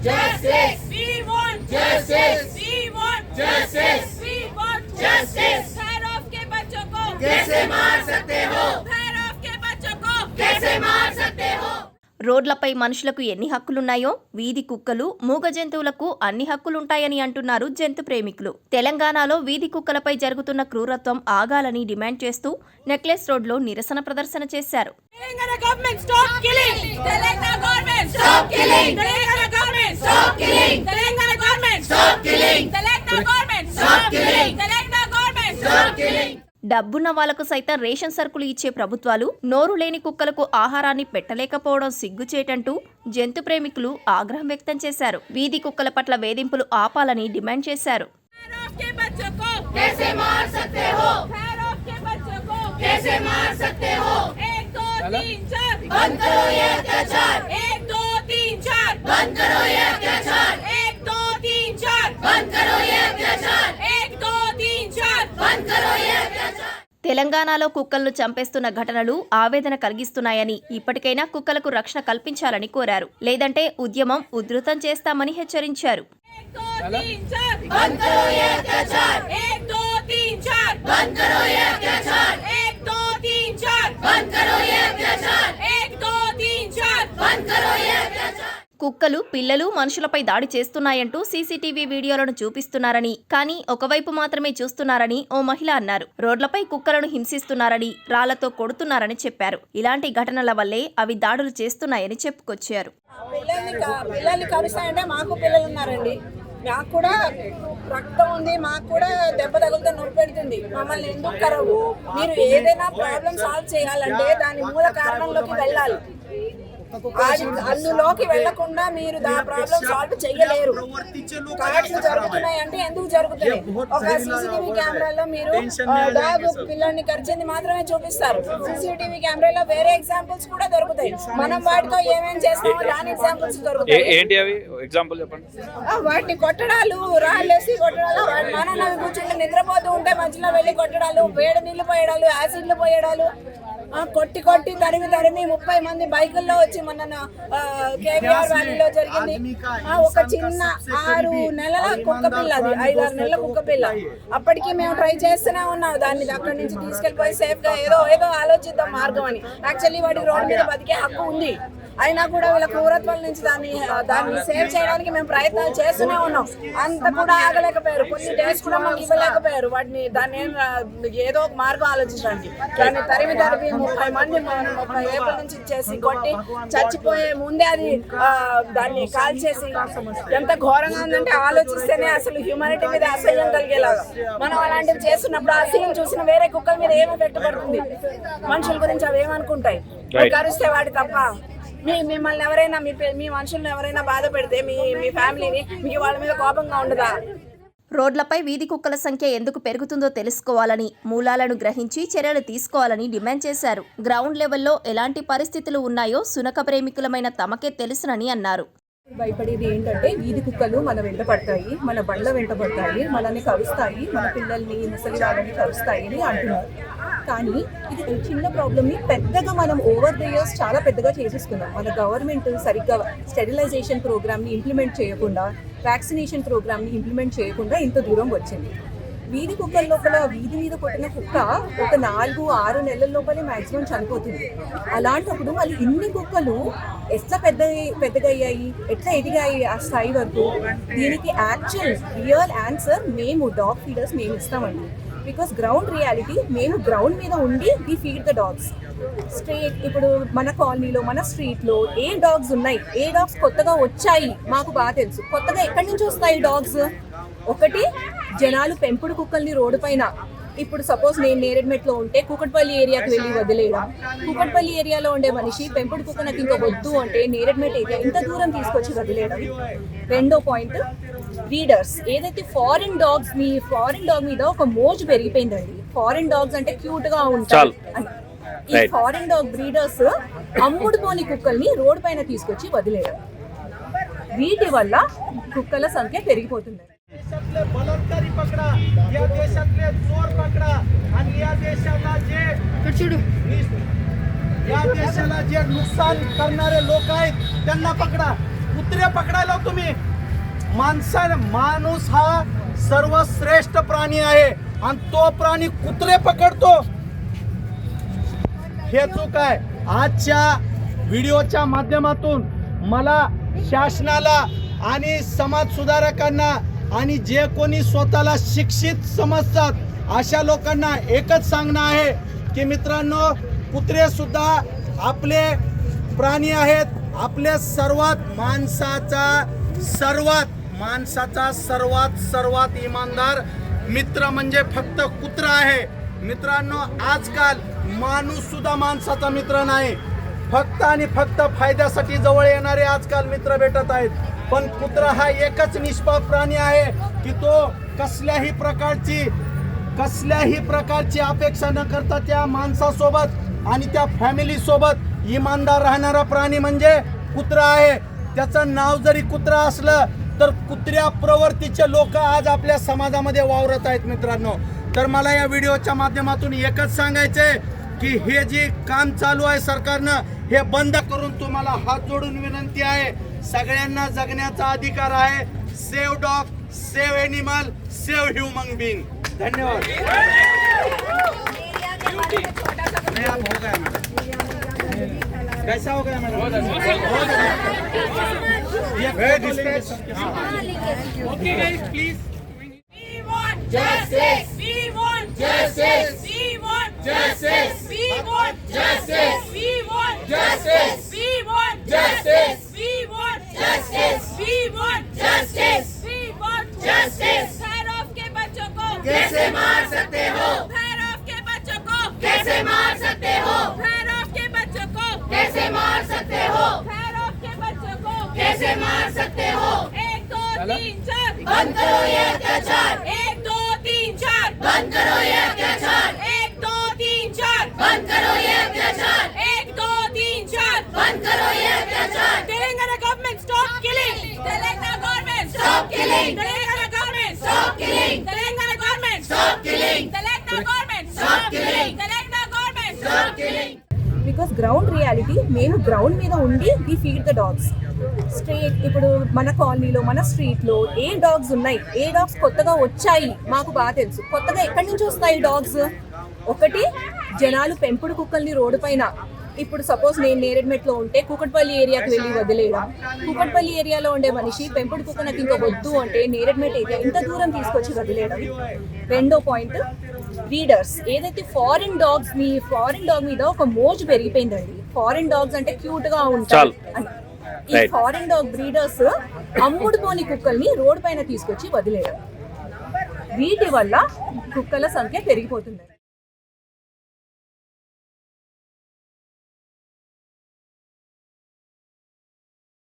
justice. We want justice. We want justice. We want justice. Bhairav के बच्चों को कैसे मार सकते हो? भैरव के बच्चों को कैसे मार सकते हो? రోడ్లపై మనుషులకు ఎన్ని హక్కులున్నాయో వీధి కుక్కలు, మూగ జంతువులకు అన్ని హక్కులుంటాయని అంటున్నారు జంతు ప్రేమికులు. తెలంగాణలో వీధి కుక్కలపై జరుగుతున్న క్రూరత్వం ఆగాలని డిమాండ్ చేస్తూ నెక్లెస్ రోడ్లో నిరసన ప్రదర్శన చేశారు. డబ్బున్న వాళ్లకు సైతం రేషన్ సరుకులు ఇచ్చే ప్రభుత్వాలు నోరు లేని కుక్కలకు ఆహారాన్ని పెట్టలేకపోవడం సిగ్గుచేటంటూ జంతు ప్రేమికులు ఆగ్రహం వ్యక్తం చేశారు. వీధి కుక్కల పట్ల వేధింపులు ఆపాలని డిమాండ్ చేశారు. తెలంగాణలో కుక్కలను చంపేస్తున్న ఘటనలు ఆవేదన కలిగిస్తున్నాయని, ఇప్పటికైనా కుక్కలకు రక్షణ కల్పించాలని కోరారు. లేదంటే ఉద్యమం ఉధృతం చేస్తామని హెచ్చరించారు. కుక్కలు, పిల్లలు మనుషులపై దాడి చేస్తున్నాయంటూ సీసీటీవీ వీడియోలను చూపిస్తున్నారని, కానీ ఒకవైపు మాత్రమే చూస్తున్నారని ఓ మహిళ అన్నారు. రోడ్లపై కుక్కలను హింసిస్తున్నారని, రాళ్లతో కొడుతున్నారని చెప్పారు. ఇలాంటి ఘటనల వల్లే అవి దాడులు చేస్తున్నాయని చెప్పుకొచ్చారు. పిల్లల్ని కలుస్తాయంటే మాకు పిల్లలు ఉన్నారండి, నాకు కూడా రక్తం ఉంది, మాకు కూడా దెబ్బ తగులుతో నొప్పి పెడుతుంది. మమ్మల్ని ఎందుకు కరవు? మీరు ఏదైనా ప్రాబ్లం సాల్వ్ చేయాలంటే దాని మూల కారణంలోకి వెళ్ళాలి. అందులోకి వెళ్లకుండా మీరు దాని ప్రాబ్లం సాల్వ్ చేయలేరు. కార్డ్లు జరుగుతున్నాయి అంటే ఎందుకు జరుగుతున్నాయి? ఒక సీసీటీవీ కెమెరాలో మీరు డాగ్ పిల్లల్ని కరిచింది మాత్రమే చూపిస్తారు. సీసీటీవీ కెమెరాలో వేరే ఎగ్జాంపుల్స్ కూడా దొరుకుతాయి. మనం వాటితో ఏమేం చేస్తామో దాని ఎగ్జాంపుల్స్ దొరుకుతాయి. వాటిని కొట్టడాలు, రాళ్ళేసి కొట్టడాలు, మనవి కూర్చుంటే నిద్రపోతూ ఉంటే మధ్యలో వెళ్ళి కొట్టడాలు, వేడి నీళ్లు పోయడాలు, యాసిడ్లు పోయడాలు, కొట్టి 30 మంది బైకుల్లో వచ్చి మొన్న కేవీఆర్ వ్యాలీలో జరిగింది. ఒక చిన్న 6 నెలల కుక్క పిల్ల, అది 5-6 నెలల కుక్క పిల్ల. అప్పటికి మేము ట్రై చేస్తూనే ఉన్నాం దాన్ని అక్కడి నుంచి తీసుకెళ్లిపోయి సేఫ్ గా ఏదో ఆలోచిద్దాం మార్గం అని. యాక్చువల్లీ వాడికి రోడ్డు మీద బతికే హక్కు ఉంది, అయినా కూడా వీళ్ళ క్రూరత్వాల నుంచి దాన్ని సేవ్ చేయడానికి మేము ప్రయత్నాలు చేస్తూనే ఉన్నాం. అంత కూడా ఆగలేకపోయారు. కొన్ని డేస్ కూడా మాకు ఇవ్వలేకపోయారు. దాన్ని ఏదో ఒక మార్గం ఆలోచించడానికి దాన్ని తరిమి 30 మంది 30 ఏప్రిల్ నుంచి చేసి కొట్టి చచ్చిపోయే ముందే అది దాన్ని కాల్ చేసి ఎంత ఘోరంగా ఉందంటే ఆలోచిస్తేనే అసలు హ్యూమానిటీ మీద అసహ్యం కలిగేలాగా. మనం అలాంటివి చేస్తున్నప్పుడు ఆ సీన్ చూసిన వేరే కుక్కల మీద ఏమో పెట్టుబడుతుంది. మనుషుల గురించి అవి ఏమనుకుంటాయి? కరిస్తే వాడి తప్ప మిమ్మల్ని ఎవరైనా మీ మనుషులను ఎవరైనా బాధ పెడితే మీ ఫ్యామిలీని మీకు వాళ్ళ మీద కోపంగా ఉండదా? రోడ్లపై వీధి కుక్కల సంఖ్య ఎందుకు పెరుగుతుందో తెలుసుకోవాలని, మూలాలను గ్రహించి చర్యలు తీసుకోవాలని డిమాండ్ చేశారు. గ్రౌండ్ లెవెల్లో ఎలాంటి పరిస్థితులు ఉన్నాయో సునక ప్రేమికులమైన తమకే తెలుసునని అన్నారు. భయపడేది ఏంటంటే వీధి కుక్కలు మన వెంట పడతాయి, మన బండ్ల వెంట పడతాయి, మనల్ని కరుస్తాయి, మన పిల్లల్ని ముసలి వాళ్ళని కరుస్తాయి అని అంటున్నారు. కానీ ఇది చిన్న ప్రాబ్లమ్ని పెద్దగా మనం ఓవర్ ద ఇయర్స్ చాలా పెద్దగా చేసేసుకున్నాం. మన గవర్నమెంట్ సరిగ్గా స్టెరిలైజేషన్ ప్రోగ్రామ్ని ఇంప్లిమెంట్ చేయకుండా, వ్యాక్సినేషన్ ప్రోగ్రామ్ని ఇంప్లిమెంట్ చేయకుండా ఇంత దూరం వచ్చింది. వీధి కుక్కల లోపల వీధి మీద కొట్టిన కుక్క ఒక 4-6 నెలల లోపలే మ్యాక్సిమం చనిపోతుంది. అలాంటప్పుడు మళ్ళీ ఇన్ని కుక్కలు ఎట్లా పెద్దగా అయ్యాయి, ఎట్లా ఎదిగాయి ఆ స్థాయి వరకు? దీనికి రియల్ ఆన్సర్ మేము డాగ్ ఫీడర్స్ మేము ఇస్తామండి. బికాస్ గ్రౌండ్ రియాలిటీ, మేము గ్రౌండ్ మీద ఉండి వి ఫీడ్ ద డాగ్స్. ఇప్పుడు మన కాలనీలో, మన స్ట్రీట్లో ఏ డాగ్స్ ఉన్నాయి, ఏ డాగ్స్ కొత్తగా వచ్చాయి మాకు బాగా తెలుసు. కొత్తగా ఎక్కడి నుంచి వస్తాయి డాగ్స్? ఒకటి, జనాలు పెంపుడు కుక్కల్ని రోడ్డు పైన, ఇప్పుడు సపోజ్ నేను నేరేడ్మెట్లో ఉంటే కూకట్పల్లి ఏరియాకి వెళ్ళి వదిలేయడం, కూకట్పల్లి ఏరియాలో ఉండే మనిషి పెంపుడు కుక్క నాకు ఇంకా వద్దు అంటే నేరేడ్మెట్ ఏరియా ఇంత దూరం తీసుకొచ్చి వదిలేయడం. రెండో పాయింట్, బ్రీడర్స్. ఏదైతే ఫారిన్ డాగ్ మీద ఒక మోజు పెరిగిపోయిందండి. ఫారిన్ డాగ్స్ అంటే క్యూట్ గా ఉంటాయి. ఈ ఫారిన్ డాగ్ బ్రీడర్స్ అమ్ముడు పోని కుక్కల్ని రోడ్డు పైన తీసుకొచ్చి వదిలేయడం. వీటి వల్ల కుక్కల సంఖ్య పెరిగిపోతుంది. देशातले बलात्कारी पकडा, या देशातले चोर पकडा आणि या देशाला जे नुकसान करणारे लोक आहेत त्यांना पकडा. कुत्रे पकडायला तुम्ही. माणूस हा सर्वश्रेष्ठ प्राणी आहे आणि तो प्राणी कुत्रे पकडतो, हे चूक आहे. आजच्या व्हिडिओच्या माध्यमातून मला शासनाला आणि समाज सुधारकांना आणि जे कोणी स्वतःला शिक्षित समजतात अशा लोकांना एकच सांगणं आहे की मित्रांनो, कुत्रे सुद्धा आपले प्राणी आहेत. आपले सर्वात इमानदार मित्र म्हणजे फक्त कुत्रा आहे. मित्रांनो, आजकाल माणूस सुद्धा माणसाचा मित्र नाही. फक्त आणि फक्त फायद्यासाठी जवळ येणारे आजकाल मित्र भेटत आहेत. पण कुत्रा हा एकच निष्पाप प्राणी आहे की तो कसल्याही प्रकारची अपेक्षा न करता त्या माणसासोबत आणि त्या फॅमिली सोबत इमानदार राहणारा प्राणी म्हणजे कुत्रा आहे. त्याचं नाव जरी कुत्रा असलं तर कुत्र्या प्रवृत्तीचे लोक आज आपल्या समाजामध्ये वावरत आहेत. मित्रांनो, तर मला या व्हिडिओच्या माध्यमातून एकच सांगायचंय की हे जे काम चालू आहे सरकारनं, हे बंद करून तुम्हाला हात जोडून विनंती आहे, सगळ्यांना जगण्याचा अधिकार आहे. Save dog, save animal, save human being. धन्यवाद. कैसा हो गया madam? Okay guys, please. We want justice. We want justice. We want justice. We want justice. We want justice. We want justice. We want justice. We want justice. We want justice. Bhairav के बच्चों को कैसे मार सकते हो? भैरव के बच्चों को कैसे मार सकते हो? भैरव के बच्चों को कैसे मार सकते हो? भैरव के बच्चों को कैसे मार सकते हो? 1 2 3 4 बंद करो ये अत्याचार. 1 2 3 4 बंद करो ये अत्याचार. 1 2 3 4 बंद करो ये अत्याचार. 1 2 3 4 बंद करो ये अत्याचार. Telangana government stop killing. Telangana government stop killing. Telangana government stop killing. Telangana government stop killing. Telangana government stop killing. Telangana government stop killing. Because ground reality, మేము గ్రౌండ్ మీద ఉండి we feed the dogs. Street ఇప్పుడు మన కాలనీలో, మన స్ట్రీట్లో ఏ డాగ్స్ ఉన్నాయి, ఏ డాగ్స్ కొత్తగా వచ్చాయి మాకు బాగా తెలుసు. కొత్తగా ఎక్కడి నుంచి వస్తాయి డాగ్స్? ఒకటి, జనాలు పెంపుడు కుక్కల్ని రోడ్డు పైన, ఇప్పుడు సపోజ్ నేను నేరేడ్మెట్లో ఉంటే కూకట్పల్లి ఏరియాకి వెళ్ళి వదిలేయడం. కూకట్పల్లి ఏరియాలో ఉండే మనిషి పెంపుడు కుక్క నాకు ఇంకా వద్దు అంటే నేరేడ్మెట్ ఏరియా ఇంత దూరం తీసుకొచ్చి వదిలేయడం. రెండో పాయింట్, బ్రీడర్స్. ఏదైతే ఫారిన్ డాగ్ మీద ఒక మోజు పెరిగిపోయిందండి. ఫారిన్ డాగ్స్ అంటే క్యూట్ గా ఉంటాయి అని. ఈ ఫారిన్ డాగ్ బ్రీడర్స్ అమ్ముడుపోని కుక్కల్ని రోడ్ పైన తీసుకొచ్చి వదిలేయడం. వీటి వల్ల కుక్కల సంఖ్య పెరిగిపోతుంది.